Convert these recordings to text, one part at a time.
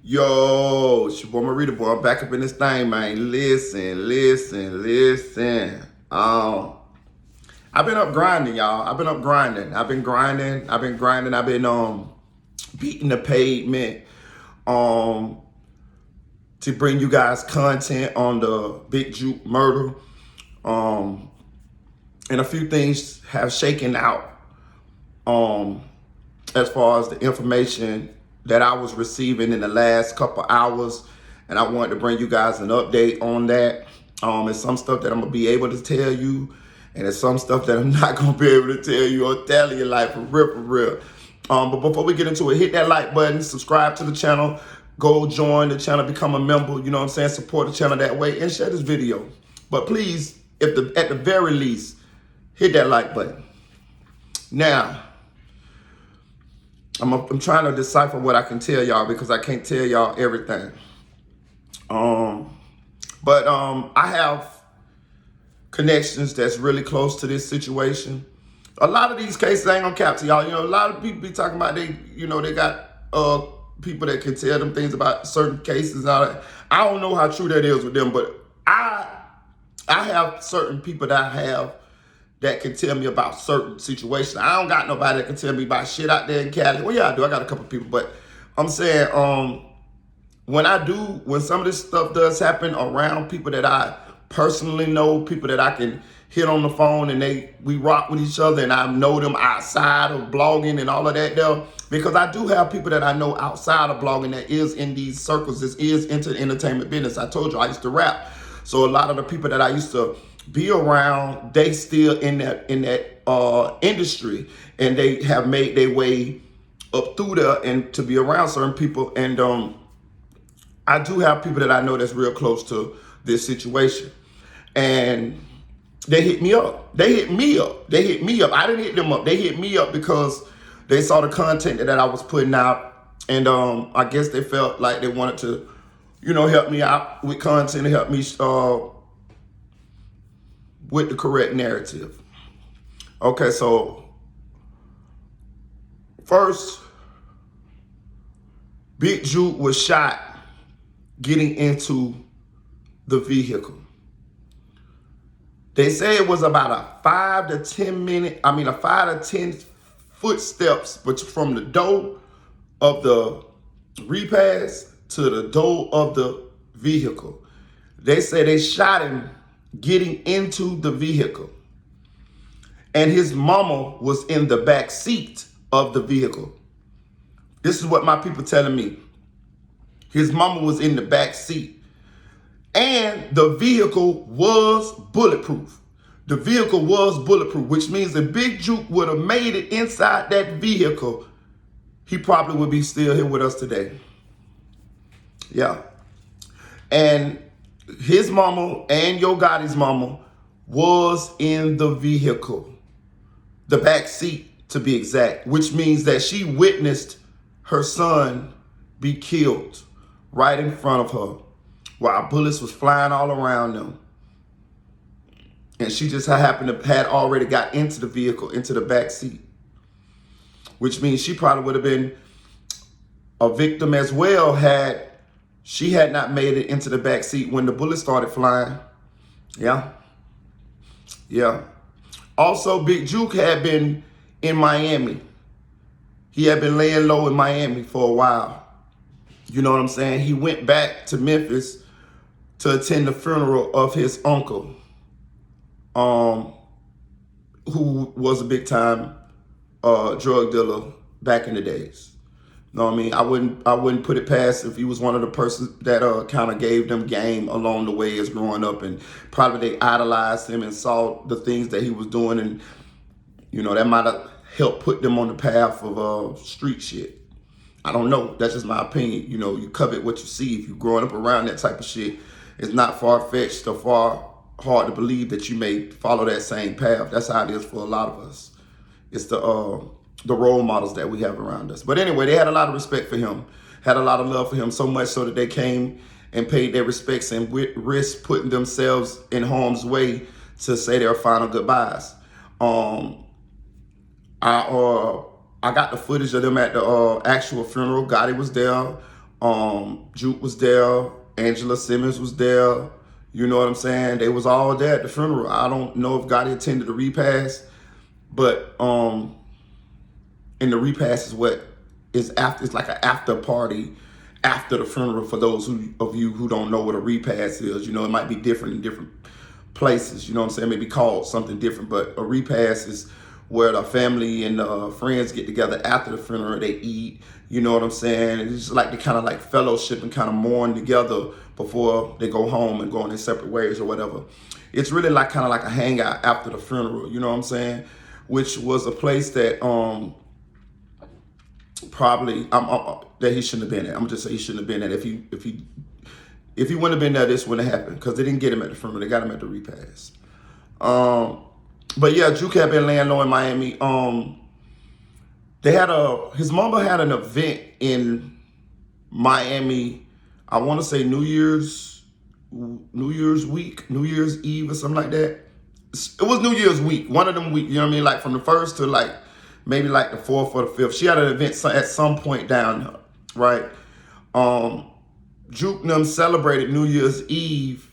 Yo, it's your boy Marita, boy. I'm back up in this thing, man. Listen. I've been up grinding, y'all. I've been grinding. I've been beating the pavement to bring you guys content on the Big Juke murder. And a few things have shaken out as far as the information that I was receiving in the last couple hours, and I wanted to bring you guys an update on that. It's some stuff that I'm gonna be able to tell you, and it's some stuff that I'm not gonna be able to tell you or tell you, like for real. But before we get into it, hit that like button, subscribe to the channel, go join the channel, become a member. You know what I'm saying? Support the channel that way, and share this video. But please, at the very least, hit that like button. Now, I'm trying to decipher what I can tell y'all because I can't tell y'all everything. But I have connections that's really close to this situation. A lot of these cases, I ain't gonna cap to y'all. You know, a lot of people be talking about they got people that can tell them things about certain cases and all that. I don't know how true that is with them, but I have certain people that can tell me about certain situations. I don't got nobody that can tell me about shit out there in Cali. Well, yeah, I do. I got a couple people, but I'm saying when some of this stuff does happen around people that I personally know, people that I can hit on the phone and we rock with each other, and I know them outside of blogging and all of that though, because I do have people that I know outside of blogging that is in these circles, this is into the entertainment business. I told you I used to rap. So a lot of the people that I used to be around, they still in that industry, and they have made their way up through there and to be around certain people. And I do have people that I know that's real close to this situation, and they hit me up. I didn't hit them up. They hit me up because they saw the content that I was putting out, and I guess they felt like they wanted to, help me out with content and help me with the correct narrative. Okay, so first, Big Juke was shot getting into the vehicle. They say it was about a 5 to 10 footsteps, but from the door of the repass to the door of the vehicle. They say they shot him getting into the vehicle, and his mama was in the back seat of the vehicle. This is what my people telling me. His mama was in the back seat, and the vehicle was bulletproof. Which means if Big Juke would have made it inside that vehicle, he probably would be still here with us today. Yeah. And his mama and Yo Gotti's mama was in the vehicle, the back seat to be exact, which means that she witnessed her son be killed right in front of her while bullets was flying all around them. And she just had already got into the vehicle, into the back seat, which means she probably would have been a victim as well had she had not made it into the back seat when the bullets started flying. Yeah. Also, Big Juke had been in Miami. He had been laying low in Miami for a while. You know what I'm saying? He went back to Memphis to attend the funeral of his uncle, who was a big time drug dealer back in the days. You know what I mean? I wouldn't put it past if he was one of the persons that kind of gave them game along the way as growing up, and probably they idolized him and saw the things that he was doing, and that might have helped put them on the path of street shit. I don't know. That's just my opinion. You covet what you see. If you're growing up around that type of shit, it's not far-fetched or hard to believe that you may follow that same path. That's how it is for a lot of us. It's the role models that we have around us. But anyway, they had a lot of respect for him, had a lot of love for him, so much so that they came and paid their respects and risk putting themselves in harm's way to say their final goodbyes. I got the footage of them at the actual funeral. Gotti was there. Juke was there. Angela Simmons was there. You know what I'm saying? They was all there at the funeral. I don't know if Gotti attended the repast, but and the repast is what is after. It's like an after party after the funeral for those of you who don't know what a repast is. You know, it might be different in different places. You know what I'm saying? Maybe called something different, but a repast is where the family and friends get together after the funeral. They eat. You know what I'm saying? And it's just like they kind of like fellowship and kind of mourn together before they go home and go in their separate ways or whatever. It's really like kind of like a hangout after the funeral. You know what I'm saying? Which was a place that probably that he shouldn't have been at. I'm gonna just say he shouldn't have been at. If he wouldn't have been there, this wouldn't have happened because they didn't get him at the funeral. They got him at the repast. But yeah, Juke had been laying low in Miami. His mama had an event in Miami. I want to say New Year's week, New Year's Eve or something like that. It was New Year's week, one of them weeks. You know what I mean? Like from the first to like maybe like the 4th or the 5th. She had an event at some point down there, right? Juke and them celebrated New Year's Eve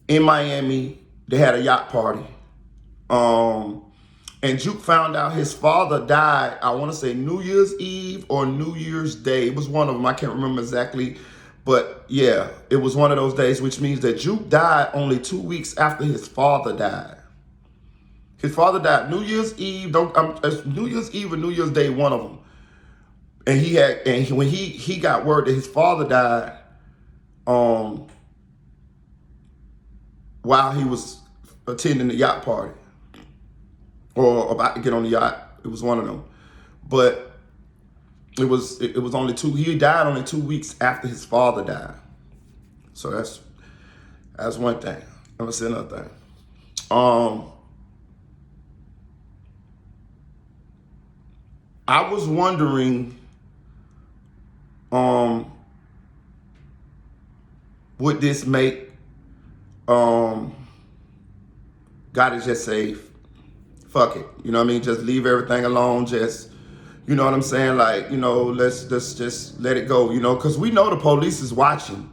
in Miami. They had a yacht party. And Juke found out his father died, I want to say New Year's Eve or New Year's Day. It was one of them. I can't remember exactly. But yeah, it was one of those days, which means that Juke died only 2 weeks after his father died. His father died New Year's Eve, New Year's Eve or New Year's Day, one of them. And when he got word that his father died, while he was attending the yacht party or about to get on the yacht, it was one of them. But it was only he died only 2 weeks after his father died. So that's one thing. I'm gonna say another thing. I was wondering, would this make Gotti just say, fuck it, you know what I mean? Just leave everything alone. Just, you know what I'm saying? Like, you know, let's just let it go, you know, because we know the police is watching.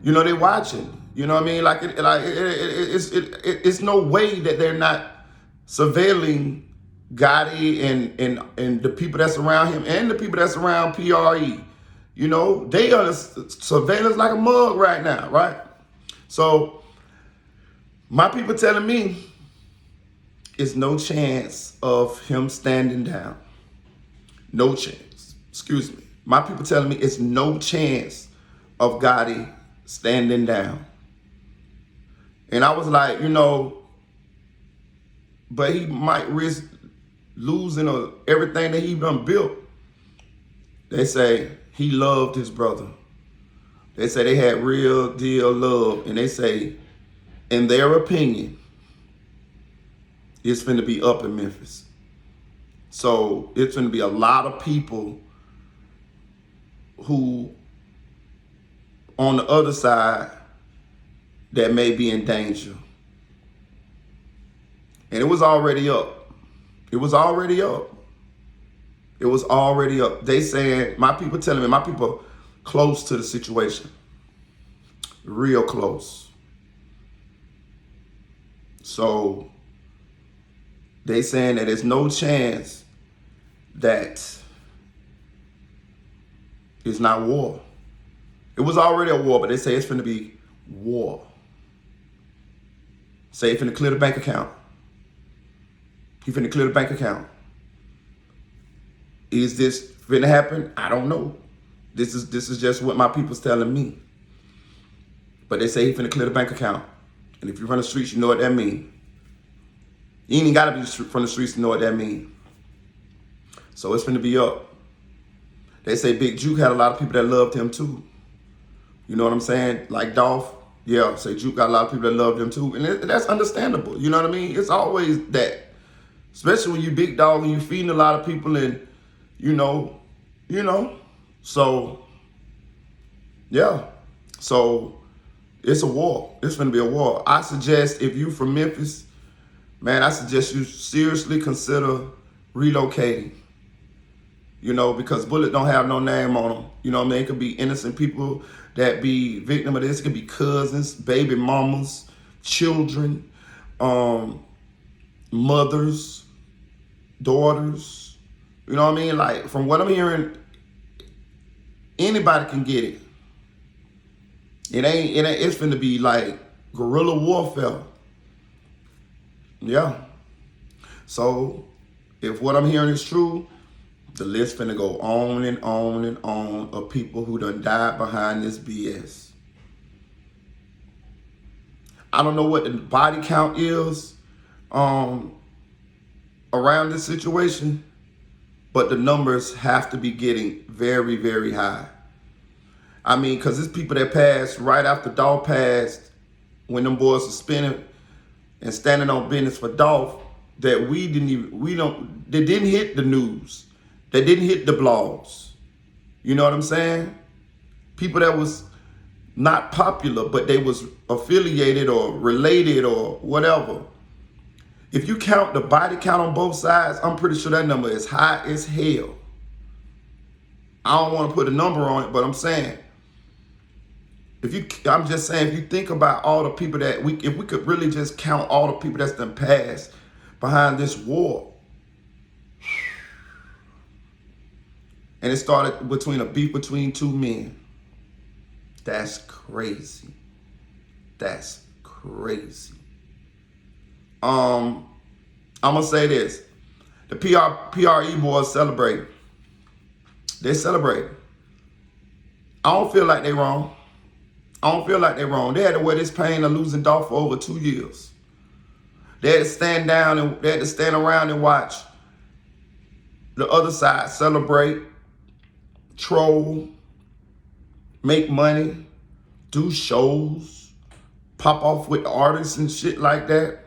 You know, they're watching. You know what I mean? Like, it's no way that they're not surveilling Gotti and the people that's around him and the people that's around PRE. You know, they are surveillance like a mug right now, right? So my people telling me it's no chance of him standing down. No chance. Excuse me. My people telling me it's no chance of Gotti standing down. And I was like, you know, but he might risk losing everything that he done built. They say he loved his brother. They say they had real deal love. And they say, in their opinion, it's finna be up in Memphis. So it's finna be a lot of people who on the other side that may be in danger. And it was already up. It was already up. It was already up. They saying, my people telling me, my people close to the situation. Real close. So they saying that there's no chance that it's not war. It was already a war, but they say it's finna be war. Say it's finna clear the bank account. He finna clear the bank account. Is this finna happen? I don't know. This is just what my people's telling me. But they say he finna clear the bank account. And if you're from the streets, you know what that mean. You ain't even gotta be from the streets to know what that mean. So it's finna be up. They say Big Juke had a lot of people that loved him too. You know what I'm saying? Like Dolph. Yeah, say Juke got a lot of people that loved him too. And that's understandable. You know what I mean? It's always that. Especially when you big dog and you feeding a lot of people and, you know. So, yeah. So, it's a war. It's going to be a war. I suggest if you from Memphis, man, I suggest you seriously consider relocating. you know, because bullets don't have no name on them. You know what I mean? It could be innocent people that be victim of this. It could be cousins, baby mamas, children, mothers, daughters. You know what I mean? Like, from what I'm hearing, anybody can get it. It's finna be like guerrilla warfare. Yeah. So, if what I'm hearing is true, the list finna go on and on and on of people who done died behind this BS. I don't know what the body count is around this situation, but the numbers have to be getting very, very high. I mean, because it's people that passed right after Dolph passed, when them boys were spinning and standing on business for Dolph, that they didn't hit the news. They didn't hit the blogs. You know what I'm saying? People that was not popular, but they was affiliated or related or whatever. If you count the body count on both sides, I'm pretty sure that number is high as hell. I don't want to put a number on it, but I'm saying, I'm just saying, if you think about all the people that if we could really just count all the people that's done passed behind this war, and it started between a beef between two men. That's crazy. That's crazy. I'm gonna say this: the PRE boys celebrate. They celebrate. I don't feel like they wrong. I don't feel like they're wrong. They had to wear this pain of losing Dolph for over 2 years. They had to stand down and they had to stand around and watch the other side celebrate, troll, make money, do shows, pop off with artists and shit like that.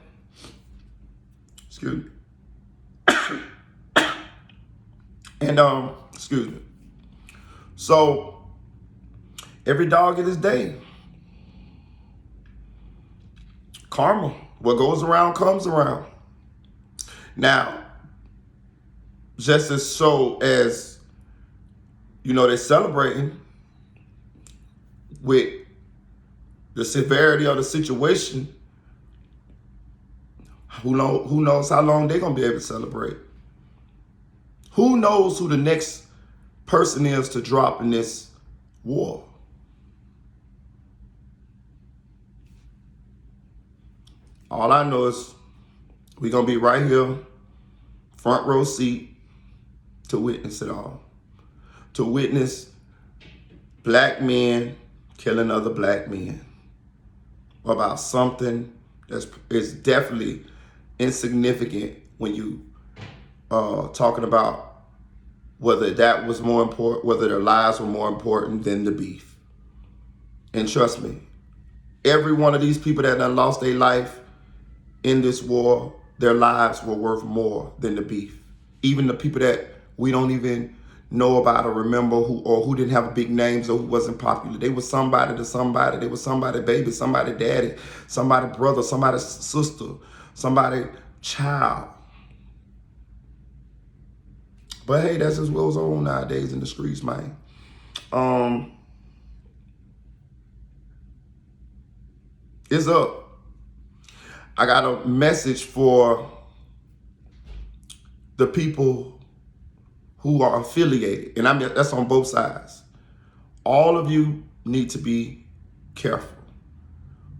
Excuse me. And excuse me. So every dog in his day. Karma. What goes around comes around. Now, just as so as, you know, they're celebrating with the severity of the situation, who knows how long they're going to be able to celebrate. Who knows who the next person is to drop in this war? All I know is we're going to be right here, front row seat, to witness it all. To witness black men killing other black men about something that is definitely insignificant when you talking about whether that was more important, whether their lives were more important than the beef. And trust me, every one of these people that done lost their life in this war, their lives were worth more than the beef. Even the people that we don't even know about or remember who didn't have big names or who wasn't popular. They were somebody to somebody. They were somebody baby, somebody daddy, somebody brother, somebody sister, somebody child. But hey, that's just what goes on nowadays in the streets, man. It's up. I got a message for the people who are affiliated, and that's on both sides. All of you need to be careful.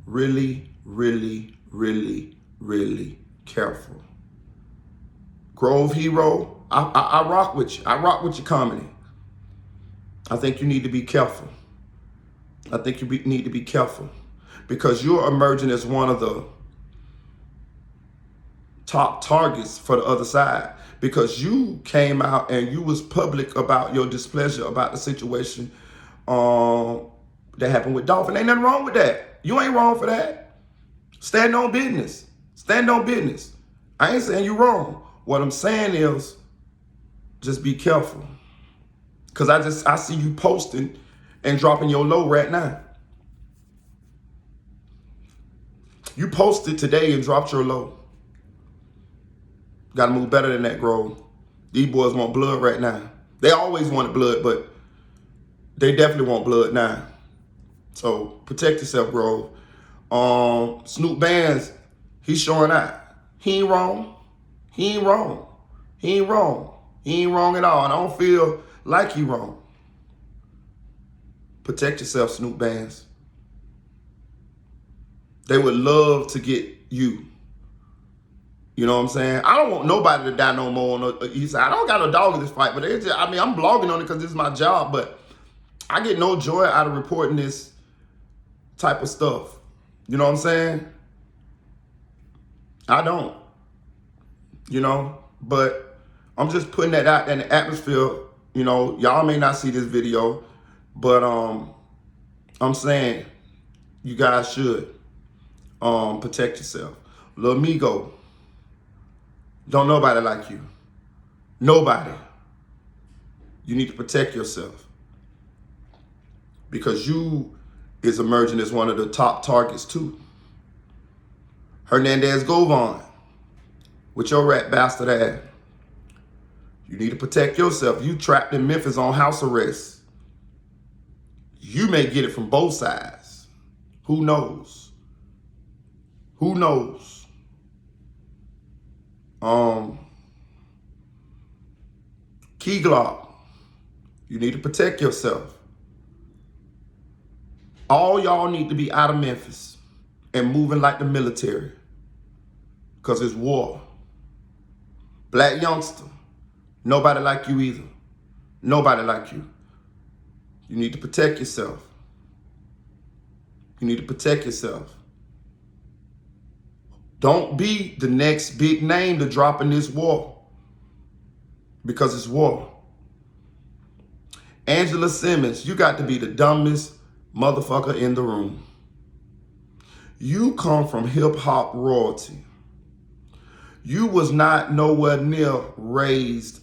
Really, really, really, really careful. Grove Hero, I rock with you. I rock with your comedy. I think you need to be careful. I think you need to be careful because you're emerging as one of the top targets for the other side, because you came out and you was public about your displeasure about the situation that happened with Dolph. Ain't nothing wrong with that. You ain't wrong for that. Stand on business. Stand on business. I ain't saying you wrong. What I'm saying is just be careful. Because I see you posting and dropping your low right now. You posted today and dropped your low. Got to move better than that, Grove. These boys want blood right now. They always wanted blood, but they definitely want blood now. So protect yourself, bro. Snoop Bands, he's showing out. He ain't wrong. He ain't wrong. He ain't wrong. He ain't wrong at all. And I don't feel like he wrong. Protect yourself, Snoop Bands. They would love to get you. You know what I'm saying? I don't want nobody to die no more on the east side. I don't got no dog in this fight, but I'm blogging on it because this is my job, but I get no joy out of reporting this type of stuff. You know what I'm saying? I don't. You know, but I'm just putting that out in the atmosphere. You know, y'all may not see this video, but I'm saying you guys should protect yourself. Lil Migo, don't nobody like you. Nobody. You need to protect yourself because you is emerging as one of the top targets too. Hernandez Govan, with your rat bastard ass. You need to protect yourself. You trapped in Memphis on house arrest. You may get it from both sides. Who knows? Who knows? Key Glock, you need to protect yourself. All y'all need to be out of Memphis and moving like the military because it's war. Black youngster, nobody like you either. Nobody like you. You need to protect yourself. You need to protect yourself. Don't be the next big name to drop in this war because it's war. Angela Simmons, you got to be the dumbest motherfucker in the room. You come from hip hop royalty. You was not nowhere near raised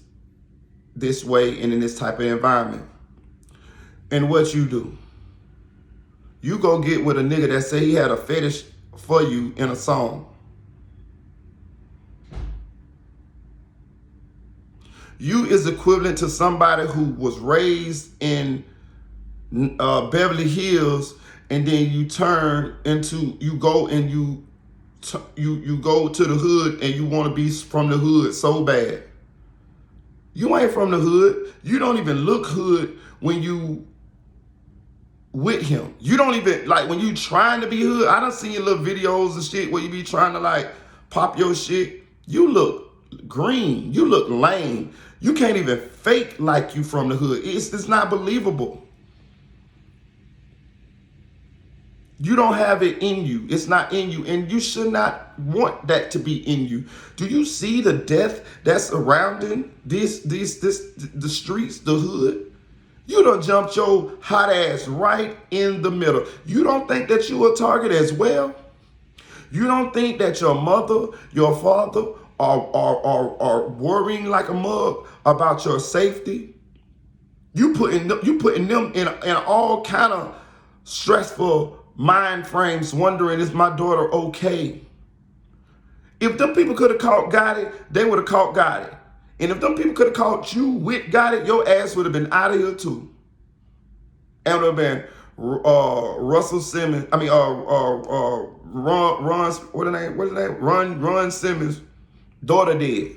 this way and in this type of environment. And what you do? You go get with a nigga that say he had a fetish for you in a song. You is equivalent to somebody who was raised in Beverly Hills, and then you turn into, you go and you go to the hood and you want to be from the hood so bad. You ain't from the hood. You don't even look hood when you with him. You don't even, like, when you trying to be hood. I done seen your little videos and shit where you be trying to like pop your shit. You look green. You look lame. You can't even fake like you from the hood. It's not believable. You don't have it in you. It's not in you. And you should not want that to be in you. Do you see the death that's surrounding the streets, the hood? You done jumped your hot ass right in the middle. You don't think that you a target as well? You don't think that your mother, your father are worrying like a mug about your safety? You putting them in all kind of stressful mind frames, wondering, is my daughter okay? If them people could have caught Gotti, they would have caught Gotti. And if them people could have caught you with Gotti, your ass would have been out of here too. And it would have been Russell Simmons. I mean, Ron. What his name? Ron Simmons' daughter dead.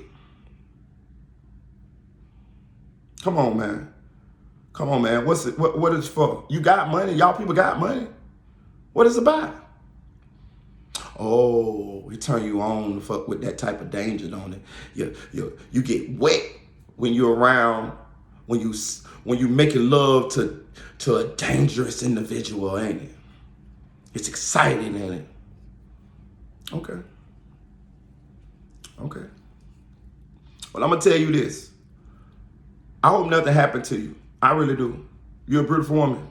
Come on, man. Come on, man. What's it? What is it for? You got money. Y'all people got money. What is it about? Oh, it turn you on to fuck with that type of danger, don't it? You get wet when you're around, when you making love to a dangerous individual, ain't it? It's exciting, ain't it? Okay. Okay. Well, I'm gonna tell you this. I hope nothing happened to you. I really do. You're a beautiful woman.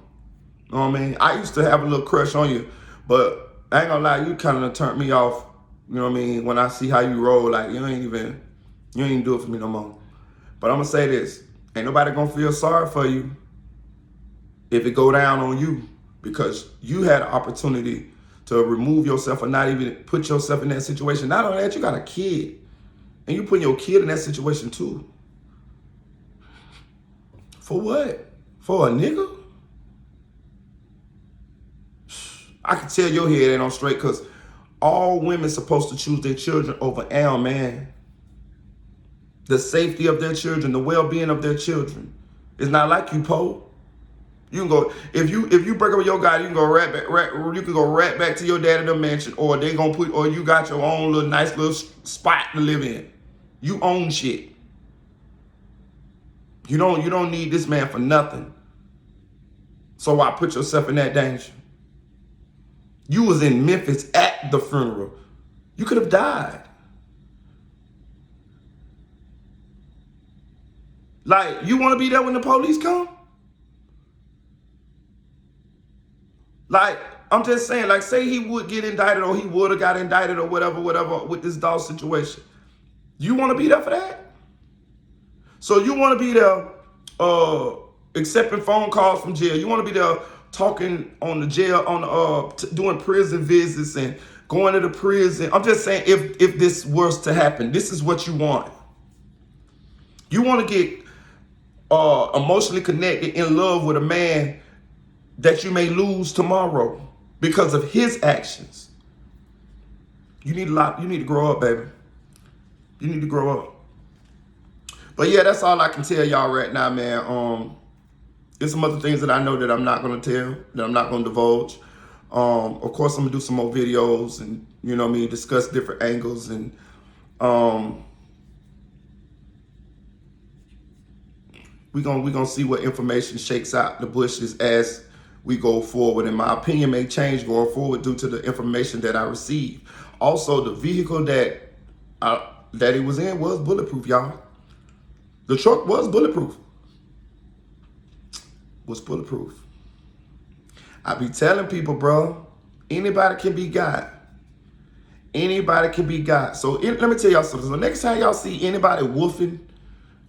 You know what I mean? I used to have a little crush on you, but I ain't gonna lie, you kind of turned me off. You know what I mean? When I see how you roll, like you ain't even do it for me no more. But I'm gonna say this: ain't nobody gonna feel sorry for you if it go down on you, because you had an opportunity to remove yourself or not even put yourself in that situation. Not only that, you got a kid, and you putting your kid in that situation too. For what? For a nigga? I can tell your head ain't on straight, because all women supposed to choose their children over Al, man. The safety of their children, the well-being of their children. It's not like you, Poe. You can go, if you break up with your guy, you can go right back to your dad in the mansion, or they gonna put, or you got your own little nice little spot to live in. You own shit. You don't need this man for nothing. So why put yourself in that danger? You was in Memphis at the funeral. You could have died. Like, you want to be there when the police come? Like, I'm just saying, like, say he would get indicted, or he would have got indicted, or whatever with this dog situation. You want to be there for that? So you want to be there accepting phone calls from jail. You want to be there talking on the jail, on doing prison visits and going to the prison. I'm just saying, if this was to happen, this is what you want. You want to get emotionally connected, in love with a man that you may lose tomorrow because of his actions. You need to grow up, baby. You need to grow up. But yeah, that's all I can tell y'all right now, man. There's some other things that I know that I'm not gonna tell, that I'm not gonna divulge. Of course, I'm gonna do some more videos and, you know what I mean, discuss different angles, and we gonna see what information shakes out the bushes as we go forward. And my opinion may change going forward due to the information that I received. Also, the vehicle that he was in was bulletproof, y'all. The truck was bulletproof. Was bulletproof. I be telling people, bro, anybody can be God. Anybody can be God. So let me tell y'all something. So next time y'all see anybody woofing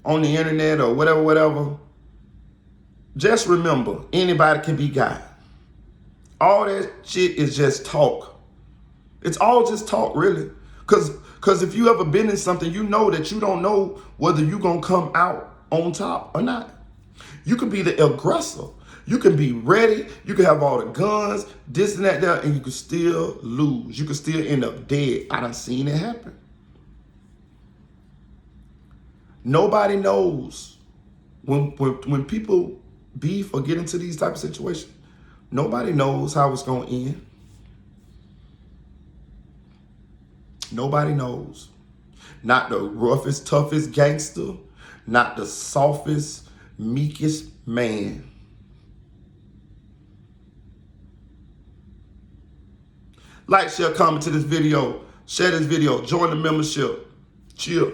on the internet or whatever, just remember, anybody can be God. All that shit is just talk. It's all just talk, really. Because if you ever been in something, you know that you don't know whether you're going to come out on top or not. You could be the aggressor. You can be ready. You can have all the guns, this and that, and you can still lose. You can still end up dead. I done seen it happen. Nobody knows when people beef or get into these type of situations. Nobody knows how it's going to end. Nobody knows. Not the roughest, toughest gangster. Not the softest, meekest man. Like, share, comment to this video. Share this video. Join the membership. Chill.